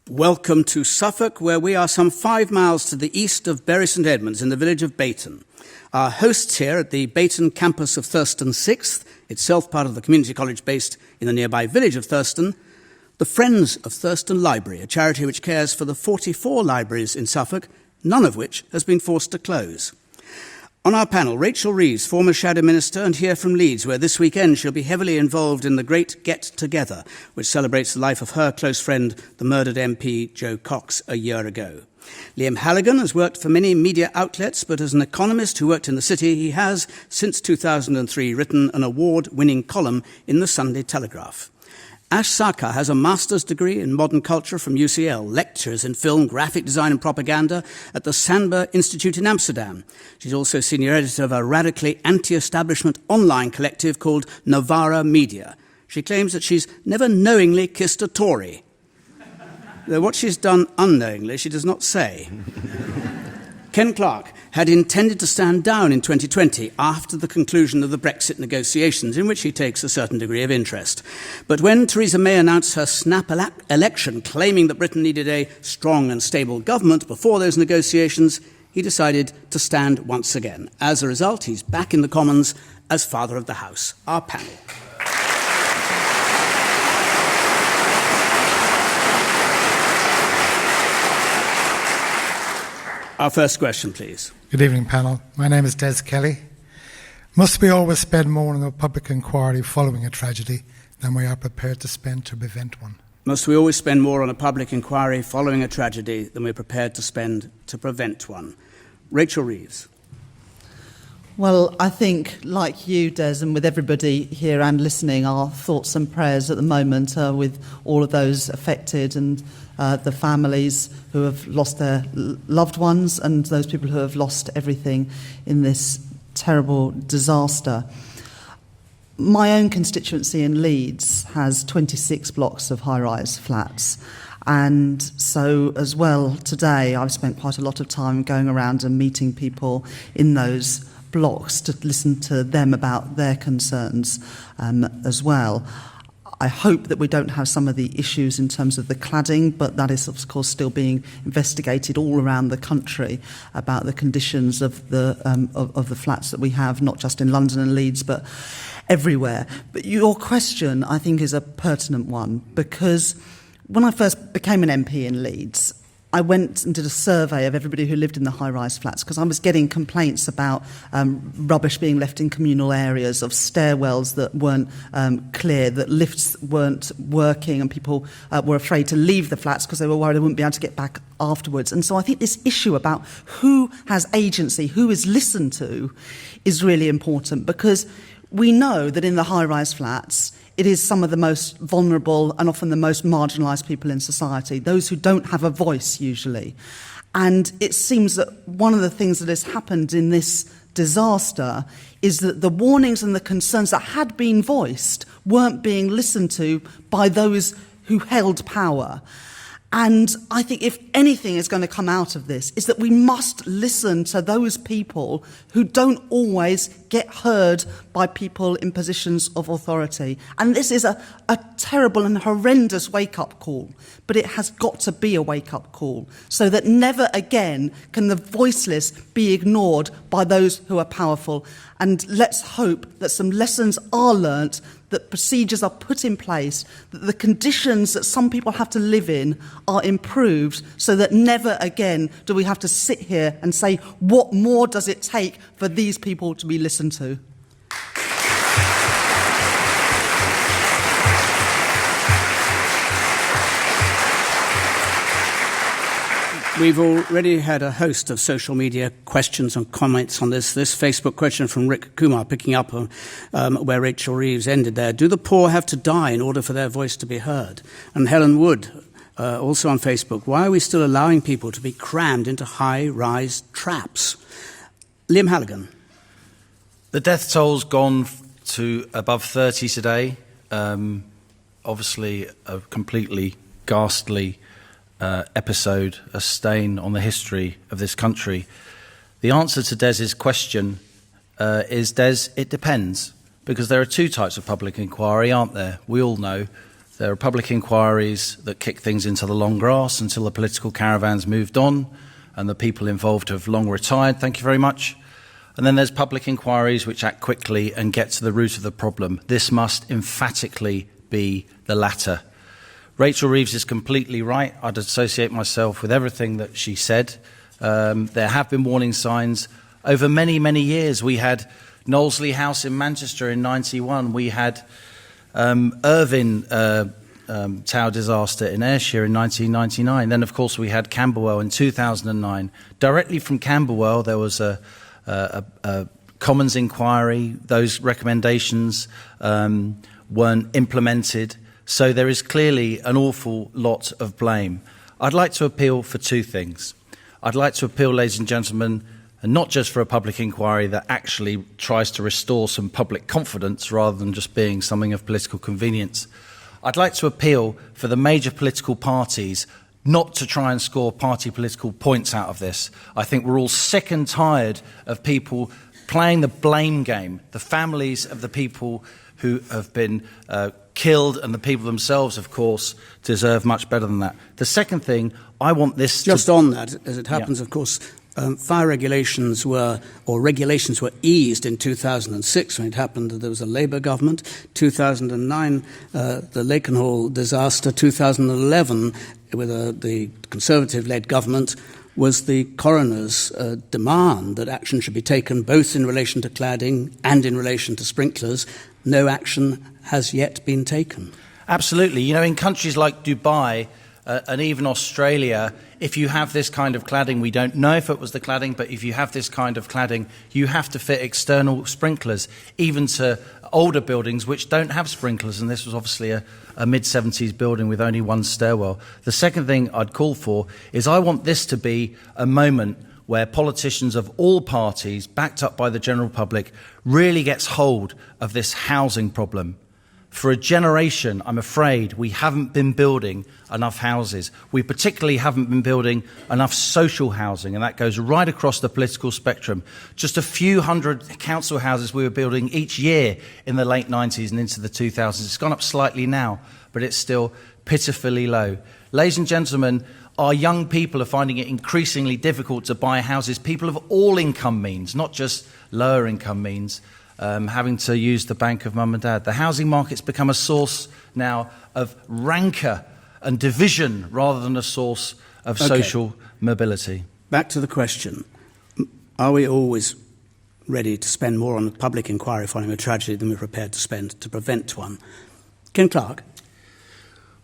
Welcome to Suffolk, where we are some 5 miles to the east of Bury St Edmunds in the village of Bayton. Our hosts here at the Bayton campus of Thurston 6th, itself part of the community college based in the nearby village of Thurston, the Friends of Thurston Library, a charity which cares for the 44 libraries in Suffolk, none of which has been forced to close. On our panel, Rachel Reeves, former Shadow Minister, and here from Leeds, where this weekend she'll be heavily involved in the Great Get Together, which celebrates the life of her close friend, the murdered MP Jo Cox, a year ago. Liam Halligan has worked for many media outlets, but as an economist who worked in the city, he has, since 2003, written an award-winning column in the Sunday Telegraph. Ash Sarkar has a master's degree in modern culture from UCL, lectures in film, graphic design and propaganda at the Sandberg Institute in Amsterdam. She's also senior editor of a radically anti-establishment online collective called Novara Media. She claims that she's never knowingly kissed a Tory. Though what she's done unknowingly, she does not say. Ken Clarke had intended to stand down in 2020 after the conclusion of the Brexit negotiations, in which he takes a certain degree of interest. But when Theresa May announced her snap election, claiming that Britain needed a strong and stable government before those negotiations, he decided to stand once again. As a result, he's back in the Commons as Father of the House. Our panel. Our first question, please. Good evening, panel. My name is Des Kelly. Must we always spend more on a public inquiry following a tragedy than we are prepared to spend to prevent one? Must we always spend more on a public inquiry following a tragedy than we're prepared to spend to prevent one? Rachel Reeves. Well, I think, like you, Des, and with everybody here and listening, our thoughts and prayers at the moment are with all of those affected and the families who have lost their loved ones and those people who have lost everything in this terrible disaster. My own constituency in Leeds has 26 blocks of high-rise flats. And so as well, today I've spent quite a lot of time going around and meeting people in those blocks to listen to them about their concerns as well. I hope that we don't have some of the issues in terms of the cladding, but that is, of course, still being investigated all around the country about the conditions of the flats that we have, not just in London and Leeds, but everywhere. But your question, I think, is a pertinent one, because when I first became an MP in Leeds, I went and did a survey of everybody who lived in the high-rise flats because I was getting complaints about rubbish being left in communal areas, of stairwells that weren't clear, that lifts weren't working, and people were afraid to leave the flats because they were worried they wouldn't be able to get back afterwards. And so I think this issue about who has agency, who is listened to, is really important, because we know that in the high-rise flats, it is some of the most vulnerable and often the most marginalised people in society, those who don't have a voice usually. And it seems that one of the things that has happened in this disaster is that the warnings and the concerns that had been voiced weren't being listened to by those who held power. And I think if anything is going to come out of this is that we must listen to those people who don't always get heard by people in positions of authority. And this is a terrible and horrendous wake-up call, but it has got to be a wake-up call so that never again can the voiceless be ignored by those who are powerful. And let's hope that some lessons are learnt, that procedures are put in place, that the conditions that some people have to live in are improved so that never again do we have to sit here and say, what more does it take for these people to be listened to? We've already had a host of social media questions and comments on this. This Facebook question from Rick Kumar, picking up on where Rachel Reeves ended there. Do the poor have to die in order for their voice to be heard? And Helen Wood, also on Facebook, why are we still allowing people to be crammed into high-rise traps? Liam Halligan. The death toll's gone to above 30 today. Obviously, a completely ghastly episode, a stain on the history of this country. The answer to Des's question is, Des, it depends, because there are two types of public inquiry, aren't there? We all know There are public inquiries that kick things into the long grass until the political caravan's moved on and the people involved have long retired. Thank you very much. And then there's public inquiries which act quickly and get to the root of the problem. This must emphatically be the latter. Rachel Reeves is completely right. I'd associate myself with everything that she said. There have been warning signs over many, many years. We had Knowsley House in Manchester in 91. We had Irvine Tower disaster in Ayrshire in 1999. Then, of course, we had Camberwell in 2009. Directly from Camberwell, there was a Commons inquiry. Those recommendations weren't implemented. So there is clearly an awful lot of blame. I'd like to appeal for two things. I'd like to appeal, ladies and gentlemen, and not just for a public inquiry that actually tries to restore some public confidence rather than just being something of political convenience. I'd like to appeal for the major political parties not to try and score party political points out of this. I think we're all sick and tired of people playing the blame game. The families of the people who have been killed and the people themselves, of course, deserve much better than that. The second thing, I want this Just on that, as it happens, of course, fire regulations were eased in 2006 when it happened that there was a Labour government. 2009, the Lakenhall disaster. 2011, with the Conservative-led government, was the coroner's demand that action should be taken both in relation to cladding and in relation to sprinklers. No action has yet been taken. Absolutely. You know, in countries like Dubai and even Australia, if you have this kind of cladding, we don't know if it was the cladding, but if you have this kind of cladding, you have to fit external sprinklers, even to older buildings which don't have sprinklers. And this was obviously a mid-70s building with only one stairwell. The second thing I'd call for is I want this to be a moment where politicians of all parties, backed up by the general public, really gets hold of this housing problem. For a generation, I'm afraid, we haven't been building enough houses. We particularly haven't been building enough social housing, and that goes right across the political spectrum. Just a few hundred council houses we were building each year in the late 90s and into the 2000s. It's gone up slightly now, but it's still pitifully low. Ladies and gentlemen, our young people are finding it increasingly difficult to buy houses. People of all income means, not just lower income means, having to use the bank of mum and dad. The housing market's become a source now of rancour and division rather than a source of social mobility. Back to the question. Are we always ready to spend more on a public inquiry following a tragedy than we're prepared to spend to prevent one? Ken Clark.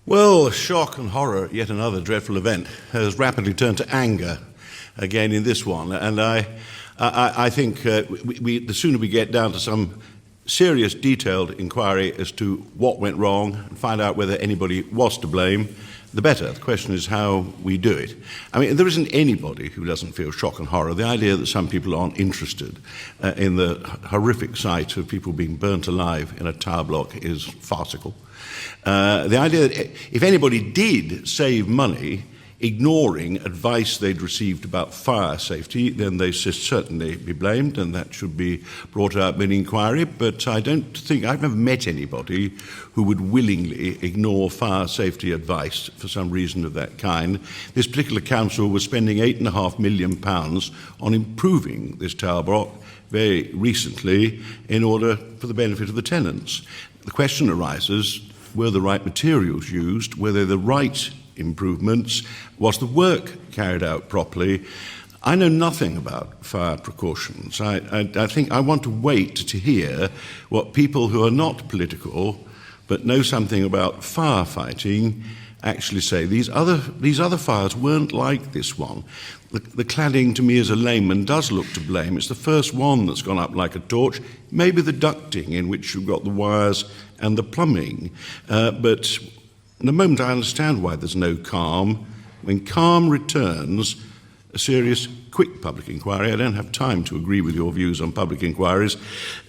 Well, shock and horror, yet another dreadful event, has rapidly turned to anger again in this one. And I think the sooner we get down to some serious, detailed inquiry as to what went wrong and find out whether anybody was to blame, the better. The question is how we do it. I mean, there isn't anybody who doesn't feel shock and horror. The idea that some people aren't interested in the horrific sight of people being burnt alive in a tower block is farcical. The idea that if anybody did save money ignoring advice they'd received about fire safety, then they should certainly be blamed, and that should be brought out in an inquiry. But I've never met anybody who would willingly ignore fire safety advice for some reason of that kind. This particular council was spending £8.5 million on improving this tower block very recently in order for the benefit of the tenants. The question arises, were the right materials used? Were they the right improvements? Was the work carried out properly? I know nothing about fire precautions. I think I want to wait to hear what people who are not political but know something about firefighting actually say. These other fires weren't like this one. The cladding, to me as a layman, does look to blame. It's the first one that's gone up like a torch. Maybe the ducting in which you've got the wires and the plumbing. But in the moment I understand why there's no calm. When calm returns, a serious, quick public inquiry. I don't have time to agree with your views on public inquiries.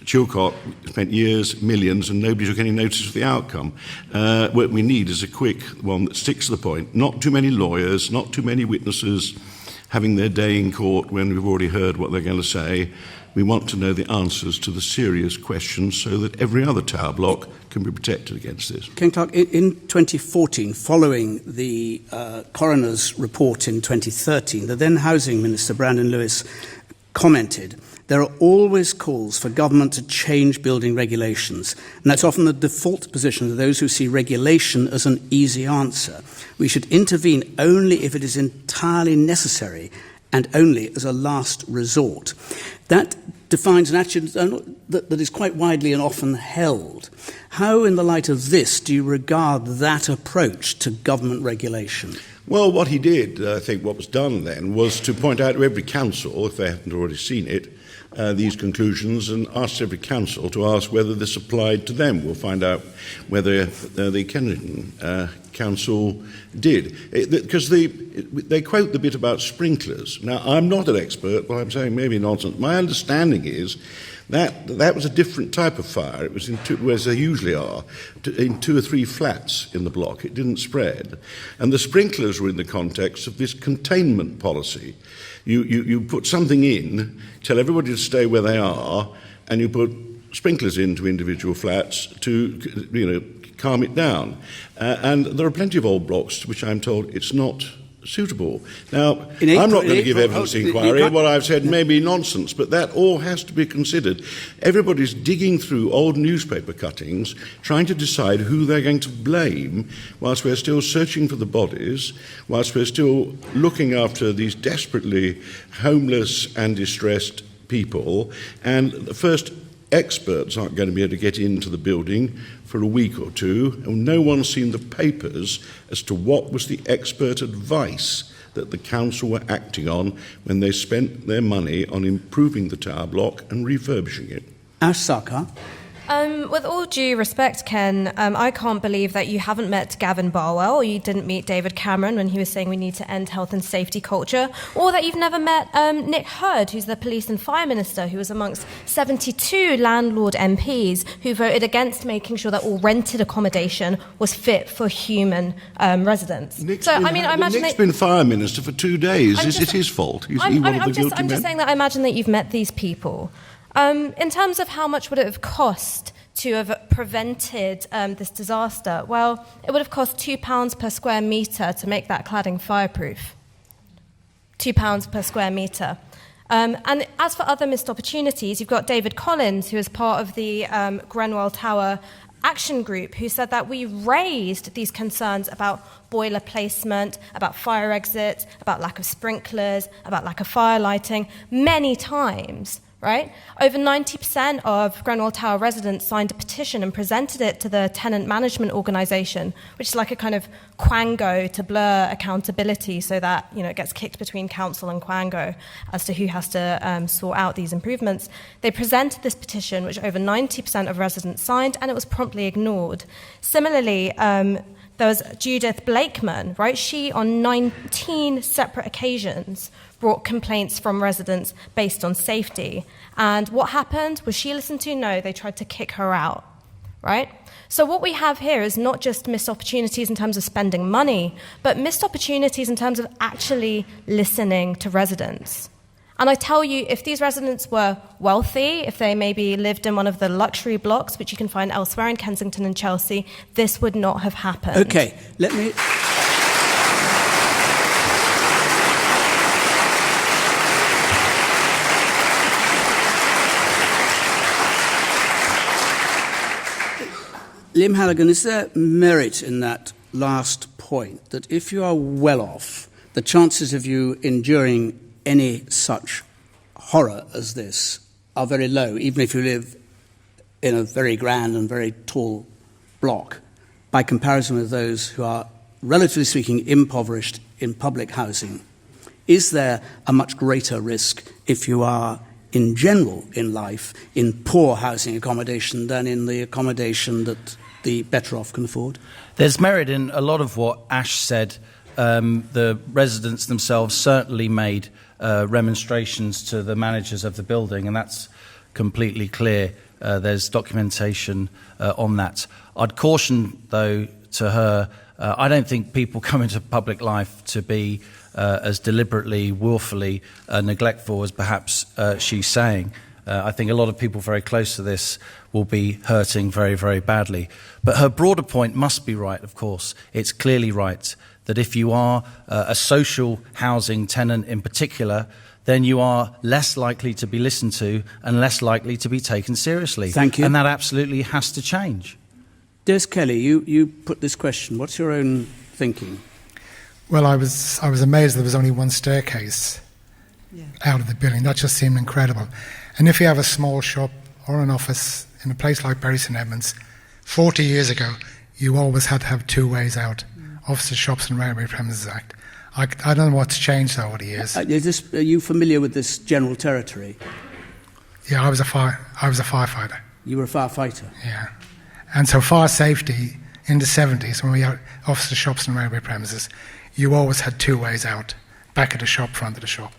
Chilcot spent years, millions, and nobody took any notice of the outcome. What we need is a quick one that sticks to the point. Not too many lawyers, not too many witnesses having their day in court when we've already heard what they're going to say. we want to know the answers to the serious questions so that every other tower block can be protected against this. Ken Clark, in 2014, following the coroner's report in 2013, the then Housing Minister, Brandon Lewis, commented, "There are always calls for government to change building regulations, and that's often the default position of those who see regulation as an easy answer. We should intervene only if it is entirely necessary and only as a last resort." That defines an attitude that is quite widely and often held. How, in the light of this, do you regard that approach to government regulation? Well, what he did, I think what was done then, was to point out to every council, if they hadn't already seen it, these conclusions, and asked every council to ask whether this applied to them. We'll find out whether the Kensington Council did. Because they quote the bit about sprinklers. Now, I'm not an expert, but I'm saying maybe nonsense. My understanding is that was a different type of fire. It was as they usually are, in 2 or 3 flats in the block. It didn't spread. And the sprinklers were in the context of this containment policy. You put something in, tell everybody to stay where they are, and you put sprinklers into individual flats to, calm it down. And there are plenty of old blocks to which I'm told it's not suitable. Now, I'm not going to give evidence inquiry. What I've said may be nonsense, but that all has to be considered. Everybody's digging through old newspaper cuttings, trying to decide who they're going to blame, whilst we're still searching for the bodies, whilst we're still looking after these desperately homeless and distressed people, and the first experts aren't going to be able to get into the building for a week or two, and no one's seen the papers as to what was the expert advice that the council were acting on when they spent their money on improving the tower block and refurbishing it. Ash Sarkar. With all due respect, Ken, I can't believe that you haven't met Gavin Barwell, or you didn't meet David Cameron when he was saying we need to end health and safety culture, or that you've never met Nick Hurd, who's the police and fire minister, who was amongst 72 landlord MPs who voted against making sure that all rented accommodation was fit for human residents. Nick's been fire minister for 2 days. Is it his fault? I'm just saying that I imagine that you've met these people. In terms of how much would it have cost to have prevented this disaster, well, it would have cost £2 per square metre to make that cladding fireproof. £2 per square metre. And as for other missed opportunities, you've got David Collins, who is part of the Grenwell Tower Action Group, who said that we raised these concerns about boiler placement, about fire exits, about lack of sprinklers, about lack of fire lighting many times. Right? Over 90% of Grenwell Tower residents signed a petition and presented it to the tenant management organisation, which is like a kind of quango to blur accountability so that it gets kicked between council and quango as to who has to sort out these improvements. They presented this petition, which over 90% of residents signed, and it was promptly ignored. Similarly, there was Judith Blakeman, right? She, on 19 separate occasions, brought complaints from residents based on safety. And what happened? Was she listened to? No, they tried to kick her out, right? So what we have here is not just missed opportunities in terms of spending money, but missed opportunities in terms of actually listening to residents. And I tell you, if these residents were wealthy, if they maybe lived in one of the luxury blocks, which you can find elsewhere in Kensington and Chelsea, this would not have happened. Okay, let me... Liam Halligan, is there merit in that last point, that if you are well off, the chances of you enduring any such horror as this are very low, even if you live in a very grand and very tall block, by comparison with those who are, relatively speaking, impoverished in public housing? Is there a much greater risk if you are, in general in life, in poor housing accommodation than in the accommodation that the better off can afford? There's merit in a lot of what Ash said. The residents themselves certainly made remonstrations to the managers of the building, and that's completely clear. There's documentation on that. I'd caution, though, to her, I don't think people come into public life to be as deliberately, willfully neglectful as perhaps she's saying. I think a lot of people very close to this will be hurting very, very badly. But her broader point must be right, of course. It's clearly right that if you are a social housing tenant in particular, then you are less likely to be listened to and less likely to be taken seriously. Thank you. And that absolutely has to change. Des Kelly, you put this question. What's your own thinking? Well, I was amazed there was only one staircase out of the building. That just seemed incredible. And if you have a small shop or an office in a place like Bury St Edmunds, 40 years ago, you always had to have two ways out. Offices, Shops and Railway Premises Act. I don't know what's changed over the years. Are you familiar with this general territory? Yeah, I was a firefighter. You were a firefighter? Yeah. And so fire safety in the 70s, when we had offices, shops and railway premises, you always had two ways out, back of the shop, front of the shop.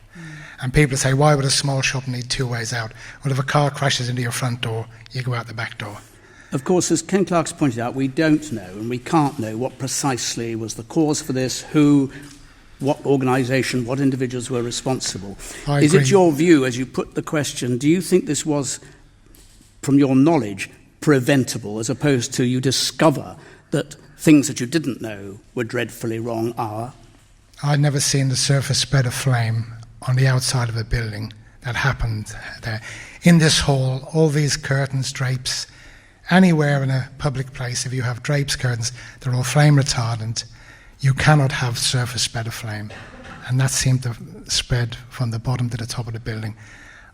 And people say, why would a small shop need two ways out? Well, if a car crashes into your front door, you go out the back door. Of course, as Ken Clark's pointed out, we don't know and we can't know what precisely was the cause for this, who, what organisation, what individuals were responsible. Is it your view, as you put the question, do you think this was, from your knowledge, preventable, as opposed to you discover that things that you didn't know were dreadfully wrong are? I'd never seen the surface spread of flame on the outside of a building that happened there. In this hall, all these curtains, drapes, anywhere in a public place, if you have drapes, curtains, they're all flame retardant. You cannot have surface spread of flame. And that seemed to spread from the bottom to the top of the building.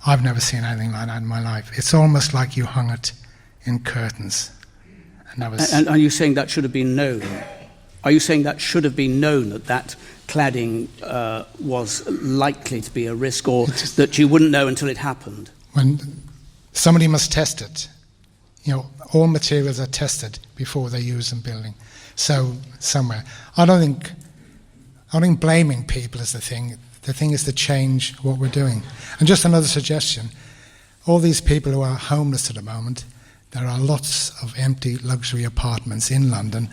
I've never seen anything like that in my life. It's almost like you hung it in curtains. And that was... And are you saying that should have been known? Are you saying that should have been known, that cladding was likely to be a risk, or that you wouldn't know until it happened? When somebody must test it. You know, all materials are tested before they're used in building. So, somewhere. I don't think blaming people is the thing. The thing is to change what we're doing. And just another suggestion. All these people who are homeless at the moment, there are lots of empty luxury apartments in London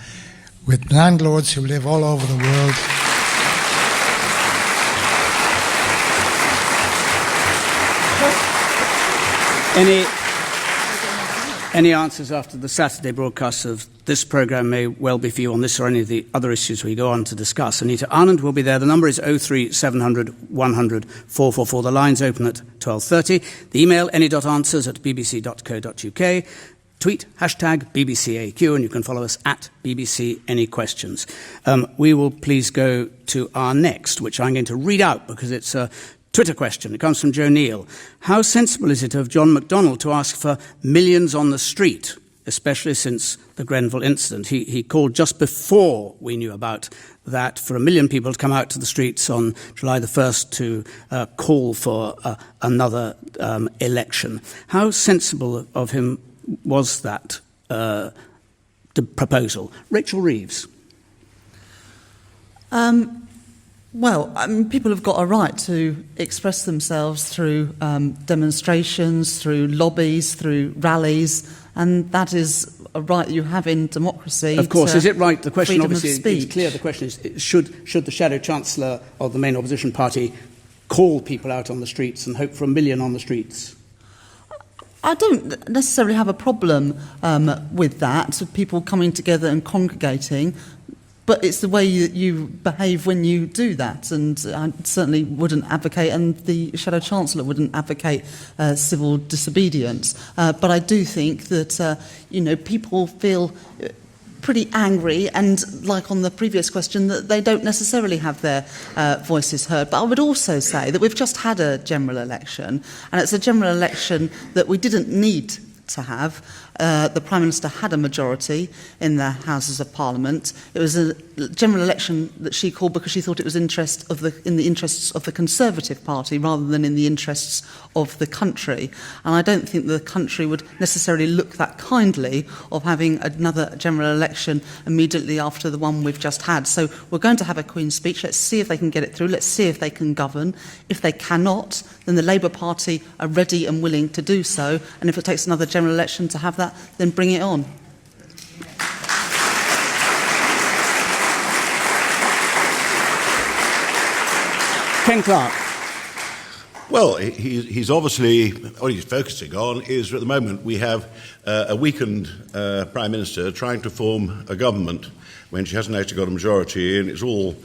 with landlords who live all over the world. Any answers after the Saturday broadcast of this programme may well be for you on this or any of the other issues we go on to discuss. Anita Anand will be there. The number is 03700 100 444. The line's open at 12:30. The email, any.answers@bbc.co.uk. Tweet, #BBCAQ, and you can follow us at BBC Any Questions. We will please go to our next, which I'm going to read out because it's a Twitter question. It comes from Joe Neal. How sensible is it of John McDonnell to ask for millions on the street, especially since the Grenville incident? He called just before we knew about that for 1 million people to come out to the streets on July the 1st to call for another election. How sensible of him was that the proposal? Rachel Reeves. Well, I mean, people have got a right to express themselves through demonstrations, through lobbies, through rallies, and that is a right that you have in democracy. Of course, is it right? The question, obviously, speech. it's clear. The question is, should the Shadow Chancellor of the main opposition party call people out on the streets and hope for 1 million on the streets? I don't necessarily have a problem with that, of people coming together and congregating. But it's the way you behave when you do that, and I certainly wouldn't advocate, and the Shadow Chancellor wouldn't advocate civil disobedience. But I do think that people feel pretty angry, and like on the previous question, that they don't necessarily have their voices heard. But I would also say that we've just had a general election, and it's a general election that we didn't need to have. The Prime Minister had a majority in the Houses of Parliament. It was a general election that she called because she thought it was in the interests of the Conservative Party rather than in the interests of the country. And I don't think the country would necessarily look that kindly of having another general election immediately after the one we've just had. So we're going to have a Queen's speech. Let's see if they can get it through. Let's see if they can govern. If they cannot, then the Labour Party are ready and willing to do so. And if it takes another general election to have that, then bring it on. Ken Clark. Well, he's obviously, what he's focusing on is, at the moment, we have a weakened Prime Minister trying to form a government when she hasn't actually got a majority, and it's all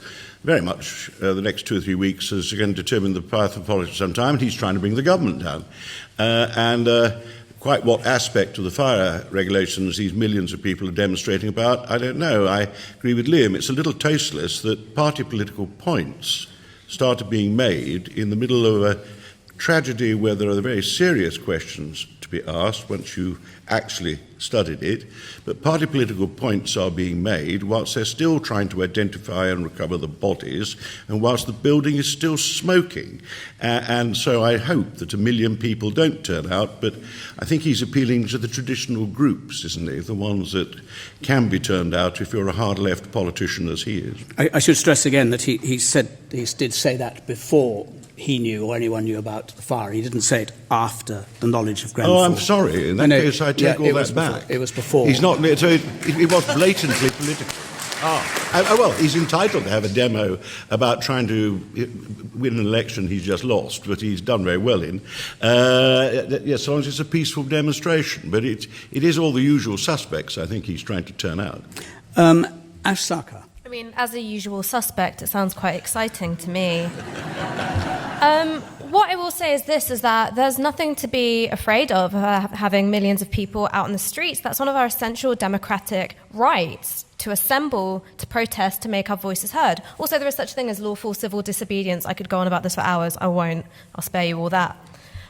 very much the next 2 or 3 weeks is going to determine the path of politics for some time, and he's trying to bring the government down. Quite what aspect of the fire regulations these millions of people are demonstrating about, I don't know. I agree with Liam. It's a little tasteless that party political points started being made in the middle of a tragedy where there are very serious questions to be asked once you actually studied it, but party political points are being made whilst they're still trying to identify and recover the bodies and whilst the building is still smoking. And so I hope that 1 million people don't turn out, but I think he's appealing to the traditional groups, isn't he? The ones that can be turned out if you're a hard left politician as he is. I should stress again that he did say that before he knew or anyone knew about the fire. He didn't say it after the knowledge of Grenfell. Oh, I'm sorry. In that case, I take all that back. It was before. He's not. So it was blatantly political. Well, he's entitled to have a demo about trying to win an election he's just lost, but he's done very well in. Yes, as long as it's a peaceful demonstration. But it is all the usual suspects, I think, he's trying to turn out. Ash Sarkar. I mean, as a usual suspect, it sounds quite exciting to me. What I will say is this, is that there's nothing to be afraid of having millions of people out in the streets. That's one of our essential democratic rights, to assemble, to protest, to make our voices heard. Also, there is such a thing as lawful civil disobedience. I could go on about this for hours. I won't. I'll spare you all that.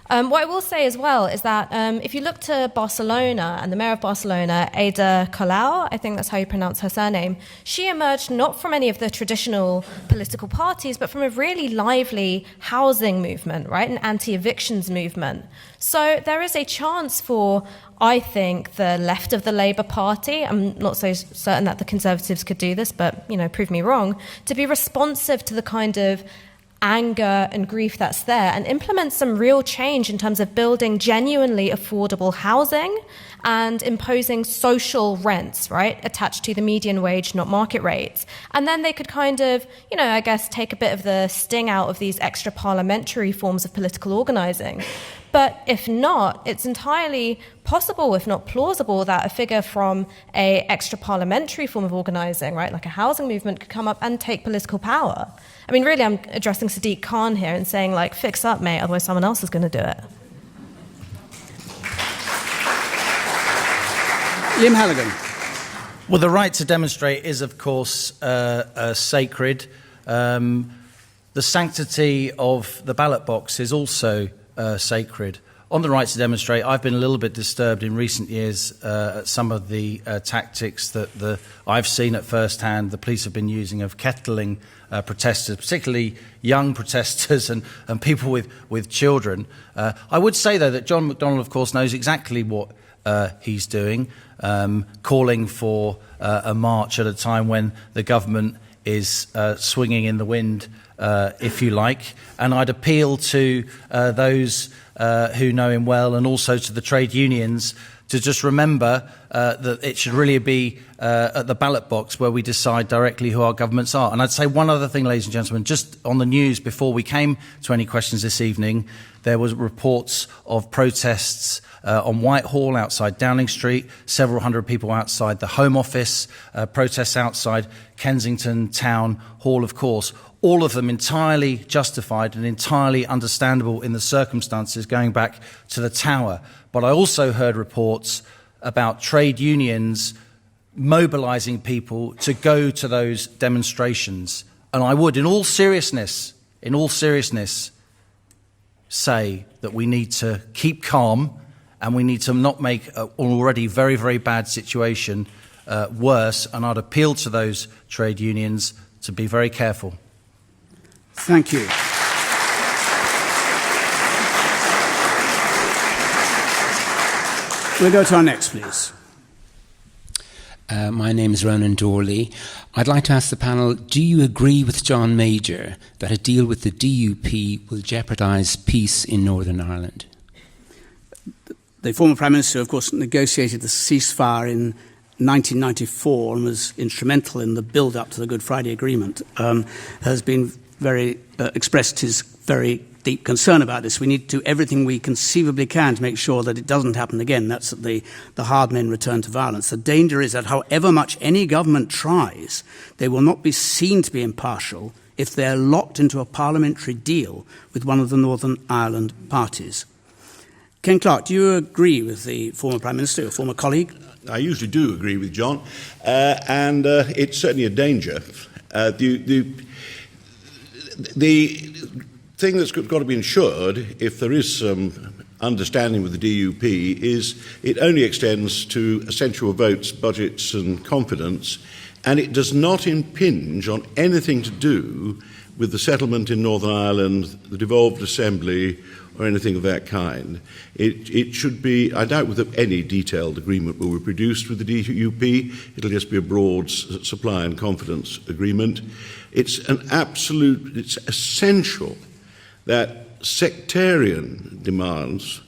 What I will say as well is that if you look to Barcelona and the mayor of Barcelona, Ada Colau, I think that's how you pronounce her surname, she emerged not from any of the traditional political parties, but from a really lively housing movement, right? An anti-evictions movement. So there is a chance for, I think, the left of the Labour Party, I'm not so certain that the Conservatives could do this, but, prove me wrong, to be responsive to the kind of anger and grief that's there and implement some real change in terms of building genuinely affordable housing and imposing social rents, right, attached to the median wage, not market rates. And then they could kind of, I guess, take a bit of the sting out of these extra parliamentary forms of political organising. But if not, it's entirely possible, if not plausible, that a figure from a extra parliamentary form of organising, right, like a housing movement, could come up and take political power. I mean, really, I'm addressing Sadiq Khan here and saying, fix up, mate, otherwise someone else is going to do it. Liam Halligan. Well, the right to demonstrate is, of course, sacred. The sanctity of the ballot box is also sacred. On the right to demonstrate, I've been a little bit disturbed in recent years at some of the tactics that I've seen at first hand the police have been using of kettling protesters, particularly young protesters and people with children. I would say, though, that John McDonnell, of course, knows exactly what he's doing, calling for a march at a time when the government is swinging in the wind, if you like. And I'd appeal to those who know him well and also to the trade unions to just remember that it should really be at the ballot box where we decide directly who our governments are. And I'd say one other thing, ladies and gentlemen, just on the news before we came to any questions this evening, there was reports of protests on Whitehall, outside Downing Street, several hundred people outside the Home Office, protests outside Kensington Town Hall, of course, all of them entirely justified and entirely understandable in the circumstances going back to the Tower. But I also heard reports about trade unions mobilising people to go to those demonstrations. And I would, in all seriousness, say that we need to keep calm and we need to not make an already very, very bad situation worse. And I'd appeal to those trade unions to be very careful. Thank you. We'll go to our next, please. My name is Ronan Dorley. I'd like to ask the panel, do you agree with John Major that a deal with the DUP will jeopardise peace in Northern Ireland? The former Prime Minister, of course, negotiated the ceasefire in 1994 and was instrumental in the build-up to the Good Friday Agreement, has been expressed his very deep concern about this. We need to do everything we conceivably can to make sure that it doesn't happen again. That's that the hard men return to violence. The danger is that however much any government tries, they will not be seen to be impartial if they're locked into a parliamentary deal with one of the Northern Ireland parties. Ken Clarke, do you agree with the former Prime Minister, your former colleague? I usually do agree with John, and it's certainly a danger. The thing that's got to be ensured, if there is some understanding with the DUP, is it only extends to essential votes, budgets and confidence, and it does not impinge on anything to do with the settlement in Northern Ireland, the devolved assembly, or anything of that kind. It should be, I doubt whether any detailed agreement will be produced with the DUP. It'll just be a broad supply and confidence agreement. It's it's essential that sectarian demands,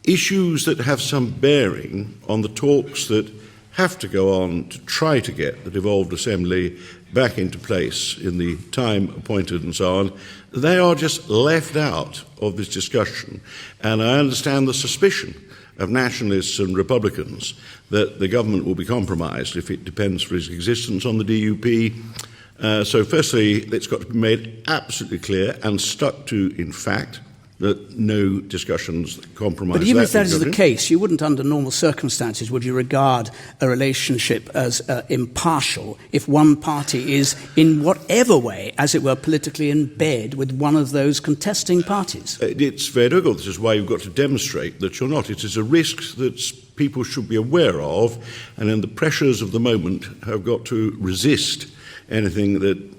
issues that have some bearing on the talks that have to go on to try to get the devolved assembly back into place in the time appointed and so on, they are just left out of this discussion. And I understand the suspicion of nationalists and Republicans that the government will be compromised if it depends for its existence on the DUP. So firstly, it's got to be made absolutely clear and stuck to in fact that no discussions compromise. But even if that is the case, you wouldn't, under normal circumstances, would you regard a relationship as impartial if one party is, in whatever way, as it were, politically in bed with one of those contesting parties? It's very difficult. This is why you've got to demonstrate that you're not. It is a risk that people should be aware of, and in the pressures of the moment have got to resist anything that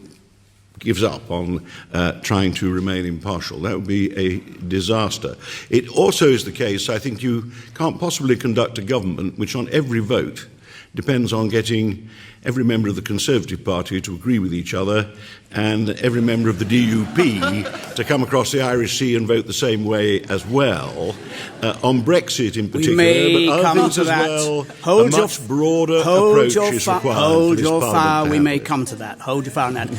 gives up on trying to remain impartial. That would be a disaster. It also is the case, I think you can't possibly conduct a government which on every vote depends on getting every member of the Conservative Party to agree with each other and every member of the DUP to come across the Irish Sea and vote the same way as well. On Brexit in particular, but other things as well, a much broader approach is required. Hold your fire, we may come to that. Hold your fire on that.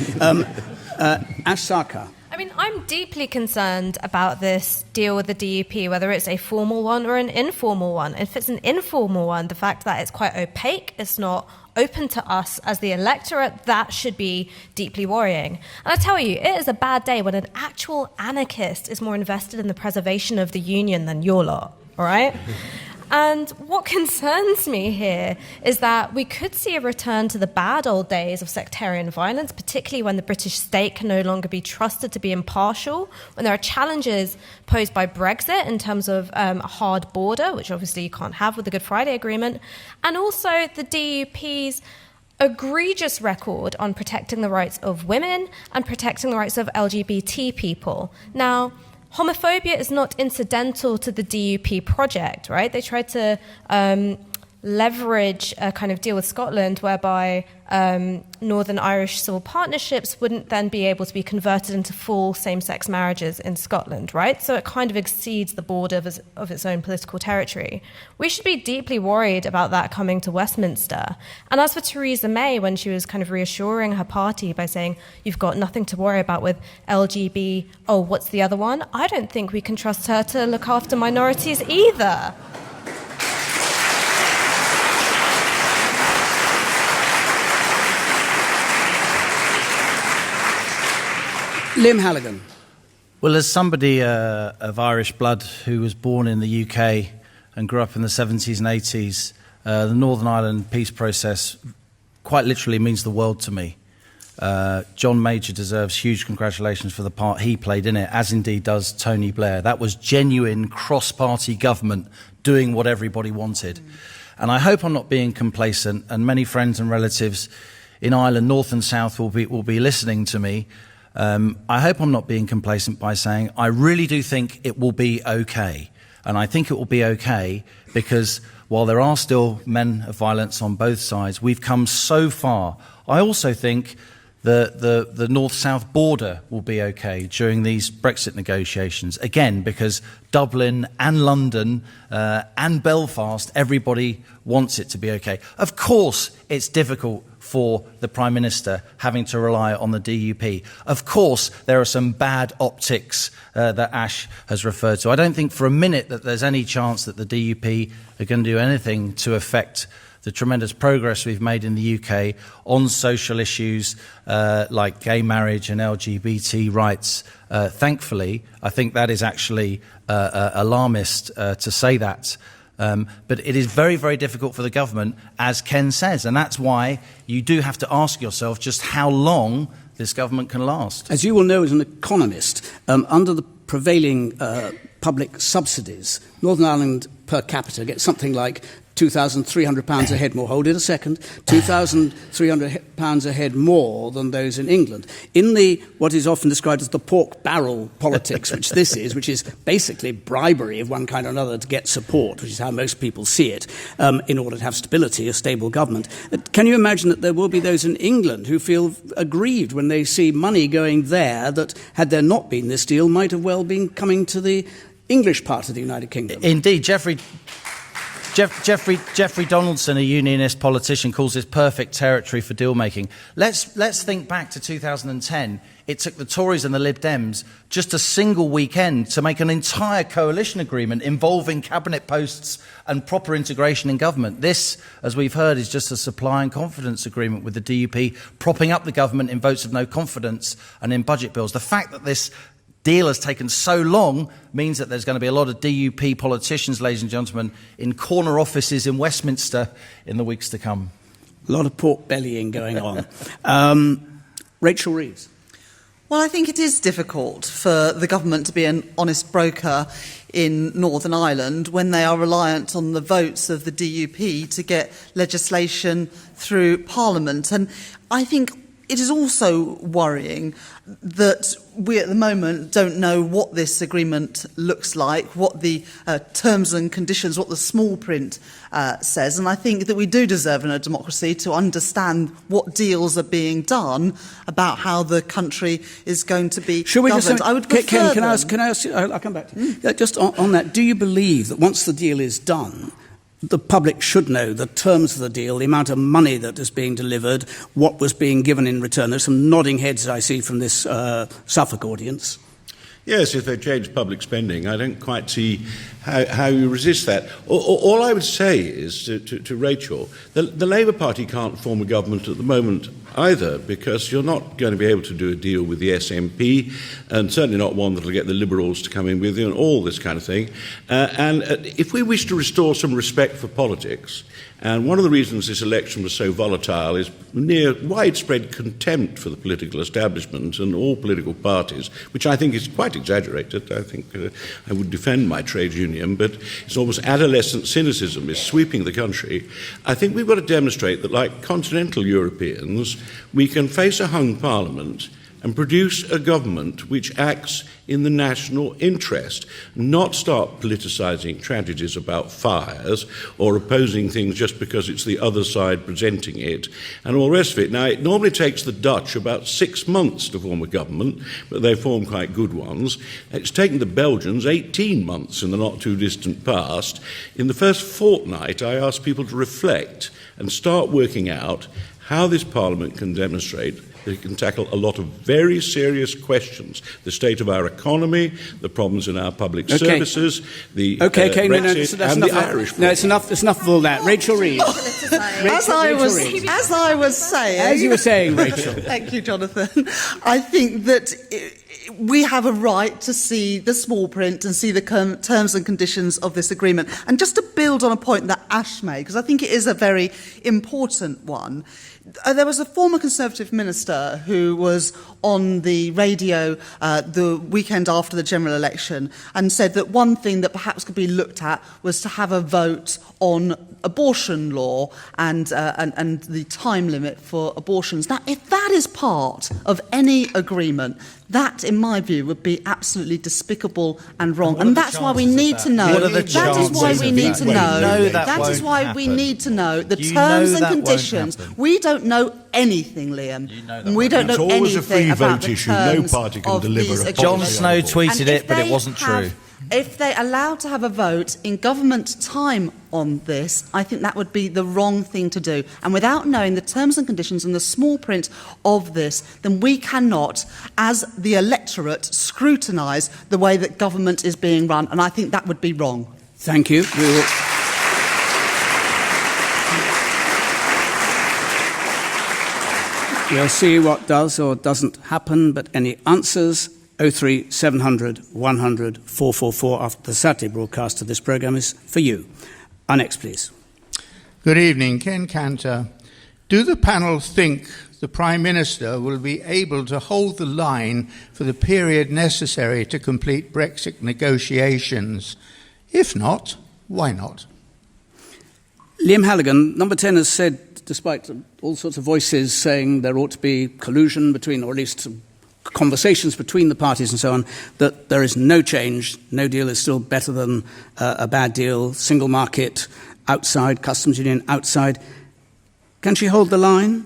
Ash Sarkar. I mean, I'm deeply concerned about this deal with the DUP, whether it's a formal one or an informal one. If it's an informal one, the fact that it's quite opaque, it's not open to us as the electorate, that should be deeply worrying. And I tell you, it is a bad day when an actual anarchist is more invested in the preservation of the union than your lot, all right? And what concerns me here is that we could see a return to the bad old days of sectarian violence, particularly when the British state can no longer be trusted to be impartial, when there are challenges posed by Brexit in terms of a hard border, which obviously you can't have with the Good Friday Agreement, and also the DUP's egregious record on protecting the rights of women and protecting the rights of LGBT people. Now, homophobia is not incidental to the DUP project, right? They tried to leverage a kind of deal with Scotland whereby Northern Irish civil partnerships wouldn't then be able to be converted into full same-sex marriages in Scotland, right? So it kind of exceeds the border of its own political territory. We should be deeply worried about that coming to Westminster. And as for Theresa May, when she was kind of reassuring her party by saying, you've got nothing to worry about with LGB, oh, what's the other one? I don't think we can trust her to look after minorities either. Liam Halligan. Well, as somebody of Irish blood who was born in the UK and grew up in the 70s and 80s, the Northern Ireland peace process quite literally means the world to me. John Major deserves huge congratulations for the part he played in it, as indeed does Tony Blair. That was genuine cross-party government doing what everybody wanted. And I hope I'm not being complacent, and many friends and relatives in Ireland, north and south, will be listening to me. I hope I'm not being complacent by saying I really do think it will be okay. And I think it will be okay because while there are still men of violence on both sides, we've come so far. I also think the north-south border will be okay during these Brexit negotiations. Again, because Dublin and London and Belfast, everybody wants it to be okay. Of course, it's difficult for the Prime Minister having to rely on the DUP. Of course, there are some bad optics that Ash has referred to. I don't think for a minute that there's any chance that the DUP are going to do anything to affect the tremendous progress we've made in the UK on social issues like gay marriage and LGBT rights. Thankfully, I think that is actually alarmist to say that. But it is very, very difficult for the government, as Ken says, and that's why you do have to ask yourself just how long this government can last. As you will know as an economist, under the prevailing public subsidies, Northern Ireland per capita gets something like £2,300 a head more. Hold it a second. £2,300 a head more than those in England. In the what is often described as the pork barrel politics, which this is, which is basically bribery of one kind or another to get support, which is how most people see it, in order to have stability, a stable government. Can you imagine that there will be those in England who feel aggrieved when they see money going there that, had there not been this deal, might have well been coming to the English part of the United Kingdom? Indeed, Jeffrey Donaldson, a unionist politician, calls this perfect territory for deal-making. Let's think back to 2010. It took the Tories and the Lib Dems just a single weekend to make an entire coalition agreement involving cabinet posts and proper integration in government. This, as we've heard, is just a supply and confidence agreement with the DUP, propping up the government in votes of no confidence and in budget bills. The fact that this deal has taken so long means that there's going to be a lot of DUP politicians, ladies and gentlemen, in corner offices in Westminster in the weeks to come. A lot of pork bellying going on. Rachel Reeves. Well, I think it is difficult for the government to be an honest broker in Northern Ireland when they are reliant on the votes of the DUP to get legislation through Parliament. And I think it is also worrying that we at the moment don't know what this agreement looks like, what the terms and conditions, what the small print says. And I think that we do deserve in a democracy to understand what deals are being done about how the country is going to be Should we governed. just, I would prefer can I ask you, I'll come back to you. Just on that, do you believe that once the deal is done, the public should know the terms of the deal, the amount of money that is being delivered, what was being given in return? There's some nodding heads I see from this Suffolk audience. Yes, if they change public spending, I don't quite see how you resist that. All I would say is to Rachel, the Labour Party can't form a government at the moment either, because you're not going to be able to do a deal with the SNP, and certainly not one that will get the Liberals to come in with you and all this kind of thing. And if we wish to restore some respect for politics, and one of the reasons this election was so volatile is near widespread contempt for the political establishment and all political parties, which I think is quite exaggerated. I think I would defend my trade union, but it's almost adolescent cynicism is sweeping the country. I think we've got to demonstrate that, like continental Europeans, we can face a hung parliament and produce a government which acts in the national interest, not start politicising tragedies about fires or opposing things just because it's the other side presenting it and all the rest of it. Now, it normally takes the Dutch about 6 months to form a government, but they form quite good ones. It's taken the Belgians 18 months in the not-too-distant past. In the first fortnight, I asked people to reflect and start working out how this Parliament can demonstrate that it can tackle a lot of very serious questions. The state of our economy, the problems in our public services, the Brexit and the Irish problem. No, it's enough of all that. Rachel Reeves. As I was saying... As you were saying, Rachel. Thank you, Jonathan. I think that we have a right to see the small print and see the terms and conditions of this agreement. And just to build on a point that Ash made, because I think it is a very important one, there was a former Conservative minister who was on the radio the weekend after the general election and said that one thing that perhaps could be looked at was to have a vote on abortion law and the time limit for abortions. Now, if that is part of any agreement, that, in my view, would be absolutely despicable and wrong. And that's why we need to know. That is why we need to know. That is why we need to know the terms and conditions. We don't know anything, Liam. We don't know anything about the terms No party can deliver a Jon Snow tweeted it, but it wasn't true. If they allowed to have a vote in government time on this, I think that would be the wrong thing to do. And without knowing the terms and conditions and the small print of this, then we cannot, as the electorate, scrutinise the way that government is being run. And I think that would be wrong. Thank you. We will... We'll see what does or doesn't happen, but any answers, 03 700 100 444 after the Saturday broadcast of this programme is for you. Our next, please. Good evening. Ken Cantor. Do the panel think the Prime Minister will be able to hold the line for the period necessary to complete Brexit negotiations? If not, why not? Liam Halligan, Number 10 has said, despite all sorts of voices saying there ought to be collusion between, or at least conversations between the parties and so on, that there is no change, no deal is still better than a bad deal, single market outside, customs union outside. Can she hold the line?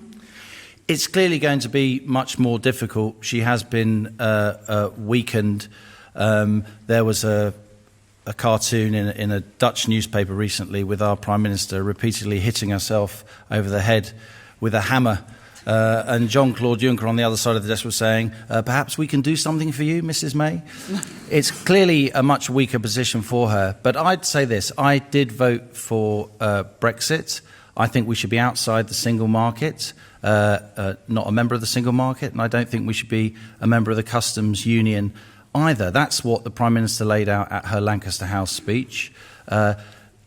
It's clearly going to be much more difficult. She has been weakened. There was a cartoon in a Dutch newspaper recently with our Prime Minister repeatedly hitting herself over the head with a hammer. And Jean-Claude Juncker on the other side of the desk was saying, perhaps we can do something for you, Mrs. May. It's clearly a much weaker position for her. But I'd say this, I did vote for Brexit. I think we should be outside the single market, not a member of the single market, and I don't think we should be a member of the customs union either. That's what the Prime Minister laid out at her Lancaster House speech.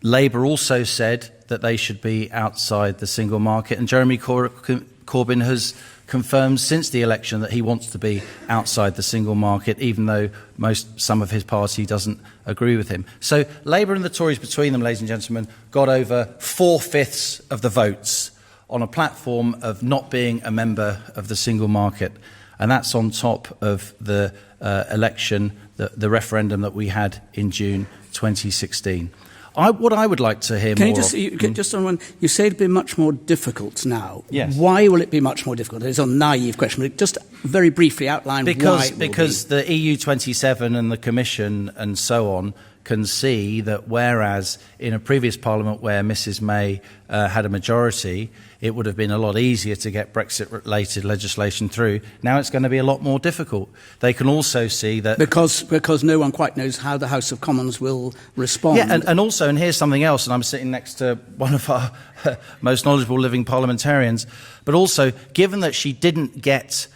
Labour also said that they should be outside the single market, and Jeremy Corbyn has confirmed since the election that he wants to be outside the single market, even though some of his party doesn't agree with him. So Labour and the Tories between them, ladies and gentlemen, got over 4/5 of the votes on a platform of not being a member of the single market. And that's on top of the election, the referendum that we had in June 2016. What I would like to hear Can more just on one, you say it'd be much more difficult now. Yes. Why will it be much more difficult? It's a naive question, but just very briefly outline why it will because be. the EU 27 and the Commission and so on can see that whereas in a previous Parliament where Mrs May had a majority, it would have been a lot easier to get Brexit-related legislation through. Now it's going to be a lot more difficult. They can also see that... Because no one quite knows how the House of Commons will respond. Yeah, and also, and here's something else, and I'm sitting next to one of our most knowledgeable living parliamentarians, but also, given that she didn't get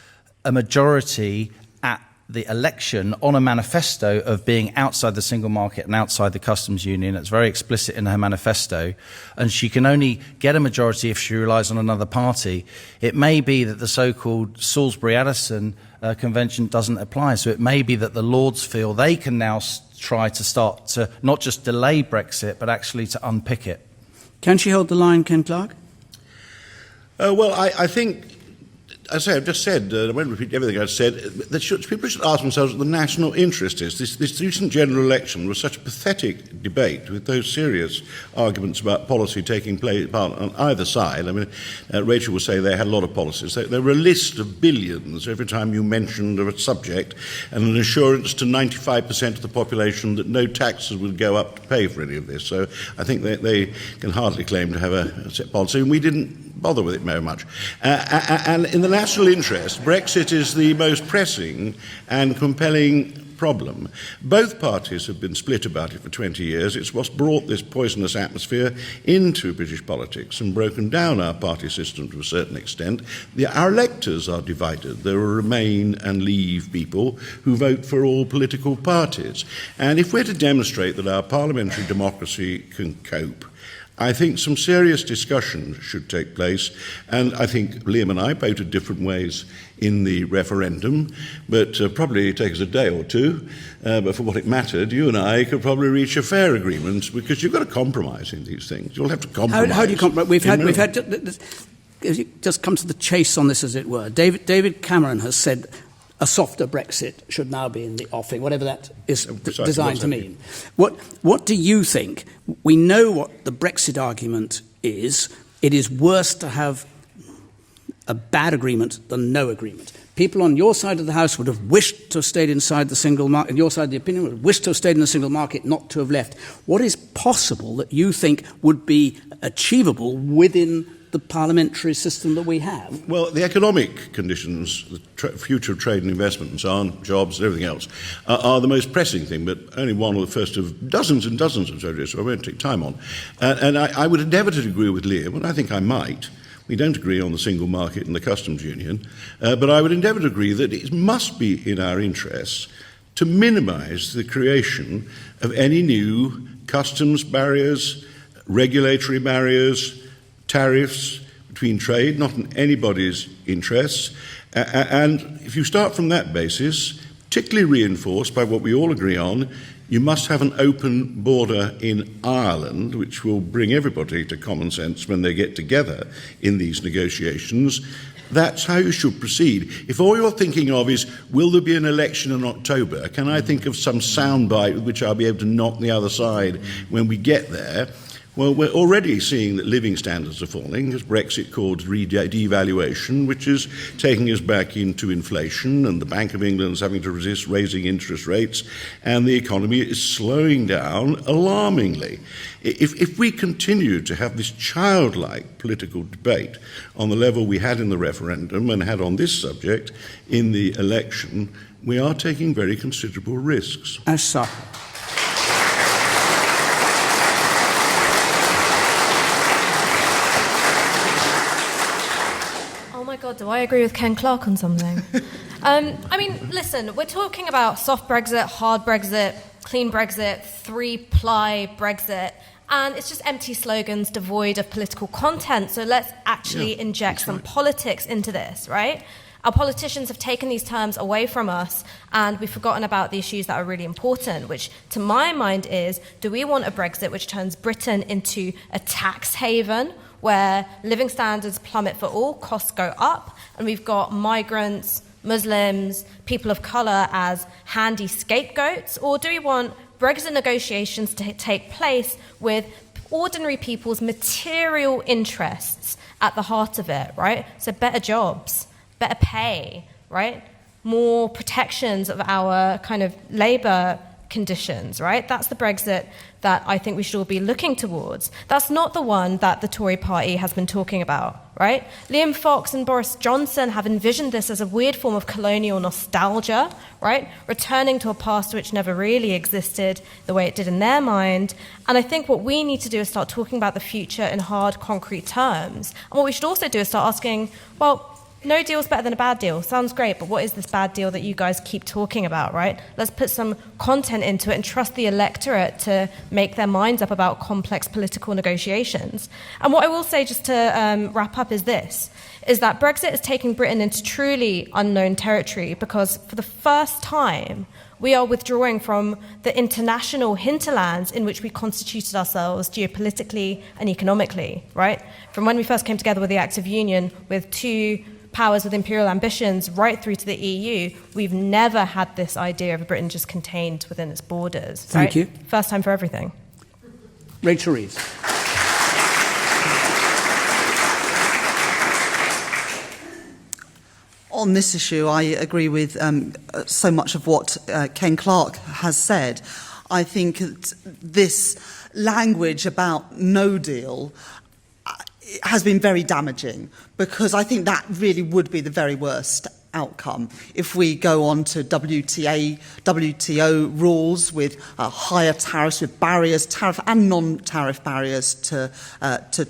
a majority at the election on a manifesto of being outside the single market and outside the customs union. It's very explicit in her manifesto. And she can only get a majority if she relies on another party. It may be that the so-called Salisbury-Addison Convention doesn't apply. So it may be that the Lords feel they can now try to start to not just delay Brexit, but actually to unpick it. Can she hold the line, Ken Clarke? Well, I think... As I say, I've just said, I won't repeat everything I've said, that people should ask themselves what the national interest is. This recent general election was such a pathetic debate with those serious arguments about policy taking place on either side. I mean, Rachel would say they had a lot of policies. There were a list of billions every time you mentioned a subject and an assurance to 95% of the population that no taxes would go up to pay for any of this. So I think they can hardly claim to have a set policy, and we didn't bother with it very much. And in the national interest, Brexit is the most pressing and compelling problem. Both parties have been split about it for 20 years. It's what's brought this poisonous atmosphere into British politics and broken down our party system to a certain extent. Our electors are divided. There are Remain and Leave people who vote for all political parties. And if we're to demonstrate that our parliamentary democracy can cope, I think some serious discussion should take place, and I think Liam and I voted different ways in the referendum, but probably take us a day or two, but for what it mattered, you and I could probably reach a fair agreement, because you've got to compromise in these things. You'll have to compromise. How do you compromise? We've had just come to the chase on this, as it were. David Cameron has said a softer Brexit should now be in the offing, whatever that is designed to mean. What do you think? We know what the Brexit argument is. It is worse to have a bad agreement than no agreement. people on your side of the House would have wished to have stayed inside the single market, your side of the opinion would have wished to have stayed in the single market, not to have left. What is possible that you think would be achievable within the parliamentary system that we have? Well, the economic conditions, the future of trade and investment and so on, jobs and everything else, are the most pressing thing, but only one of the first of dozens and dozens of subjects, so I won't take time on. And I would endeavour to agree with Liam, and I think I might. We don't agree on the single market and the customs union, but I would endeavour to agree that it must be in our interests to minimise the creation of any new customs barriers, regulatory barriers, tariffs between trade, not in anybody's interests. And if you start from that basis, particularly reinforced by what we all agree on, you must have an open border in Ireland, which will bring everybody to common sense when they get together in these negotiations. That's how you should proceed. If all you're thinking of is, will there be an election in October, can I think of some soundbite with which I'll be able to knock the other side when we get there? Well, we're already seeing that living standards are falling, as Brexit caused devaluation, which is taking us back into inflation, and the Bank of England is having to resist raising interest rates, and the economy is slowing down alarmingly. If we continue to have this childlike political debate on the level we had in the referendum and had on this subject in the election, we are taking very considerable risks. Ash Sarkar. God, do I agree with Ken Clarke on something? I mean, listen, we're talking about soft Brexit, hard Brexit, clean Brexit, three-ply Brexit, and it's just empty slogans devoid of political content. So let's actually inject some politics into this, right? Our politicians have taken these terms away from us, and we've forgotten about the issues that are really important, which to my mind is, do we want a Brexit which turns Britain into a tax haven, where living standards plummet for all, costs go up, and we've got migrants, Muslims, people of colour as handy scapegoats? Or do we want Brexit negotiations to take place with ordinary people's material interests at the heart of it, right? So better jobs, better pay, right? More protections of our kind of labour conditions, right? That's the Brexit that I think we should all be looking towards. That's not the one that the Tory party has been talking about, right? Liam Fox and Boris Johnson have envisioned this as a weird form of colonial nostalgia, right? Returning to a past which never really existed the way it did in their mind. And I think what we need to do is start talking about the future in hard, concrete terms. And what we should also do is start asking, well, no deal's better than a bad deal. Sounds great, but what is this bad deal that you guys keep talking about, right? Let's put some content into it and trust the electorate to make their minds up about complex political negotiations. And what I will say, just to wrap up, is this, is that Brexit is taking Britain into truly unknown territory, because for the first time, we are withdrawing from the international hinterlands in which we constituted ourselves geopolitically and economically, right? From when we first came together with the Acts of Union with two powers with imperial ambitions right through to the EU, we've never had this idea of Britain just contained within its borders. Thank you. First time for everything. Rachel Reeves. On this issue, I agree with so much of what Ken Clarke has said. I think that this language about no deal has been very damaging, because I think that really would be the very worst outcome if we go on to WTO rules with higher tariffs, with barriers, tariff and non-tariff barriers to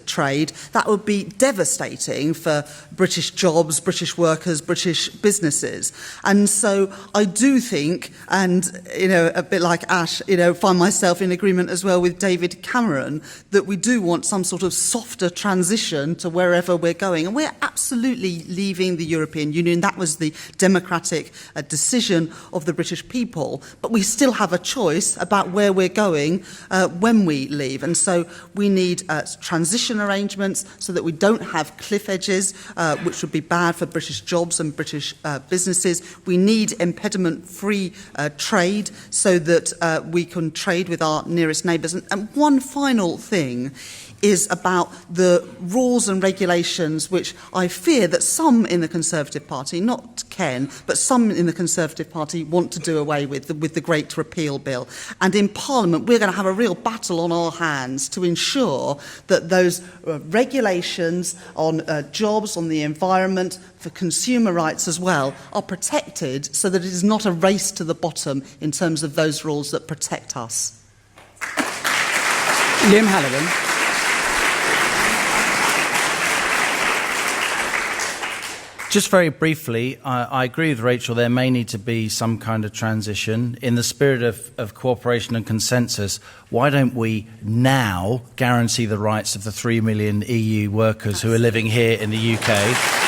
trade. That would be devastating for British jobs, British workers, British businesses. And so I do think, and a bit like Ash, find myself in agreement as well with David Cameron, that we do want some sort of softer transition to wherever we're going. And we're absolutely leaving the European Union. That was the democratic decision of the British people, but we still have a choice about where we're going when we leave. And so we need transition arrangements so that we don't have cliff edges, which would be bad for British jobs and British businesses. We need impediment-free trade so that we can trade with our nearest neighbours. And one final thing is about the rules and regulations which I fear that some in the Conservative Party, not Ken, but some in the Conservative Party want to do away with the Great Repeal Bill. And in Parliament, we're going to have a real battle on our hands to ensure that those regulations on jobs, on the environment, for consumer rights as well, are protected so that it is not a race to the bottom in terms of those rules that protect us. Liam Halligan. Just very briefly, I agree with Rachel, there may need to be some kind of transition. In the spirit of cooperation and consensus, why don't we now guarantee the rights of the 3 million EU workers who are living here in the UK?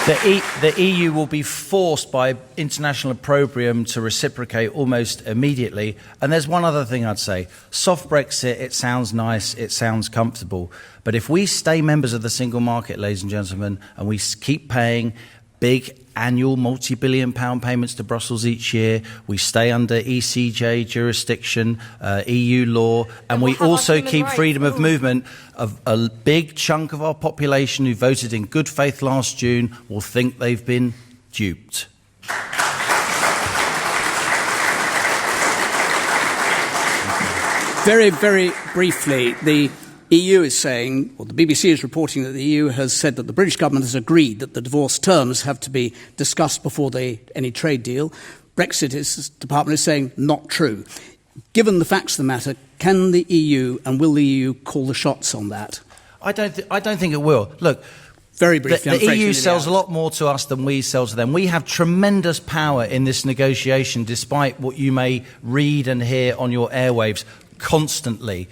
The EU will be forced by international opprobrium to reciprocate almost immediately. And there's one other thing I'd say. Soft Brexit, it sounds nice, it sounds comfortable. But if we stay members of the single market, ladies and gentlemen, and we keep paying big annual multi-billion pound payments to Brussels each year, we stay under ECJ jurisdiction, EU law, and we also keep freedom of movement, of a big chunk of our population who voted in good faith last June will think they've been duped. Very, very briefly, the EU is saying, or the BBC is reporting that the EU has said that the British government has agreed that the divorce terms have to be discussed before any trade deal. Brexit department is saying not true. Given the facts of the matter, can the EU and will the EU call the shots on that? I don't think it will. Look, very briefly, the EU sells a lot more to us than we sell to them. We have tremendous power in this negotiation, despite what you may read and hear on your airwaves constantly.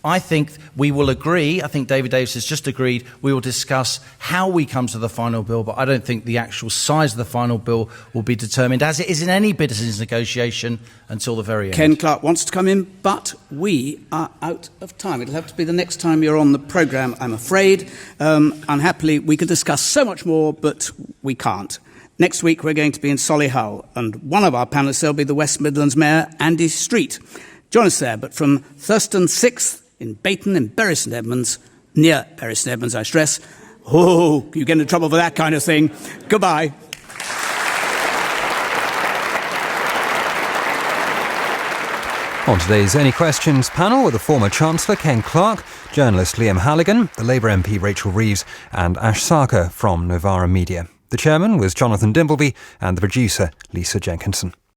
I think we will agree, I think David Davis has just agreed, we will discuss how we come to the final bill, but I don't think the actual size of the final bill will be determined, as it is in any business negotiation, until the very end. Ken Clarke wants to come in, but we are out of time. It'll have to be the next time you're on the programme, I'm afraid. Unhappily, we could discuss so much more, but we can't. Next week, we're going to be in Solihull, and one of our panellists will be the West Midlands Mayor, Andy Street. Join us there, but from Thurston 6th in Bayton in Bury St Edmunds, near Bury St Edmunds, I stress. Oh, you get into trouble for that kind of thing. Goodbye. On today's Any Questions panel were the former Chancellor Ken Clarke, journalist Liam Halligan, the Labour MP Rachel Reeves and Ash Sarkar from Novara Media. The chairman was Jonathan Dimbleby and the producer Lisa Jenkinson.